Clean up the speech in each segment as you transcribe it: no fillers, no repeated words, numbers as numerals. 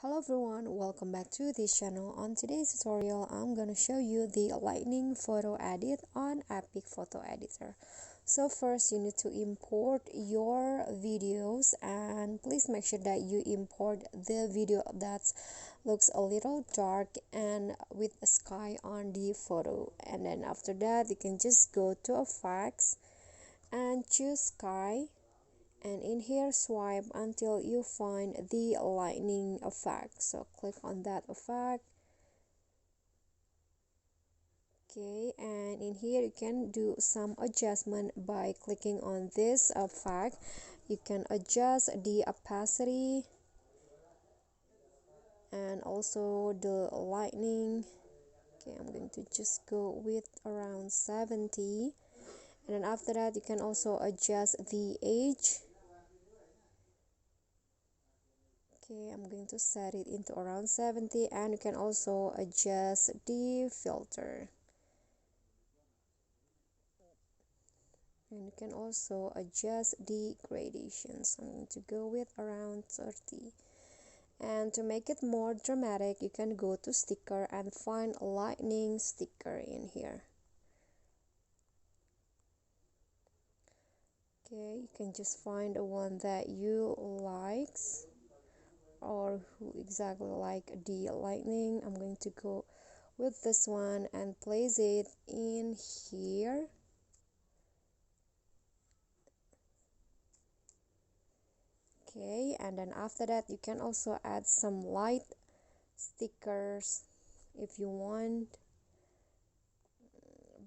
Hello everyone, welcome back to this channel. On today's tutorial, I'm gonna show you the lightning photo edit on EPIK photo editor. So first you need to import your videos, and please make sure that you import the video that looks a little dark and with a sky on the photo. And then after that you can just go to effects and choose sky, and in here swipe until you find the lightning effect. So click on that effect. Okay, and in here you can do some adjustment by clicking on this effect. You can adjust the opacity and also the lightning. Okay, I'm going to just go with around 70, and then after that you can also adjust the age. Okay, I'm going to set it into around 70, and you can also adjust the filter, and you can also adjust the gradations. I'm going to go with around 30, and to make it more dramatic you can go to sticker and find a lightning sticker in here. Okay, you can just find the one that you likes or who exactly like the lightning. I'm going to go with this one and place it in here. Okay, and then after that you can also add some light stickers if you want,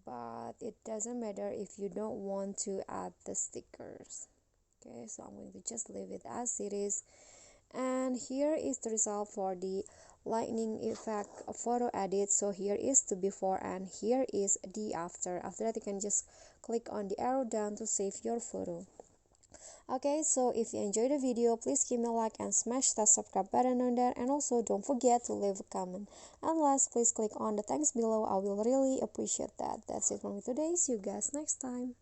but it doesn't matter if you don't want to add the stickers. Okay, so I'm going to just leave it as it is. And here is the result for the lightning effect photo edit. So here is the before and here is the after. After that you can just click on the arrow down to save your photo. Okay, so if you enjoyed the video, please give me a like and smash that subscribe button on there, and also don't forget to leave a comment. And last, please click on the thanks below. I will really appreciate that. That's it for me today. See you guys next time.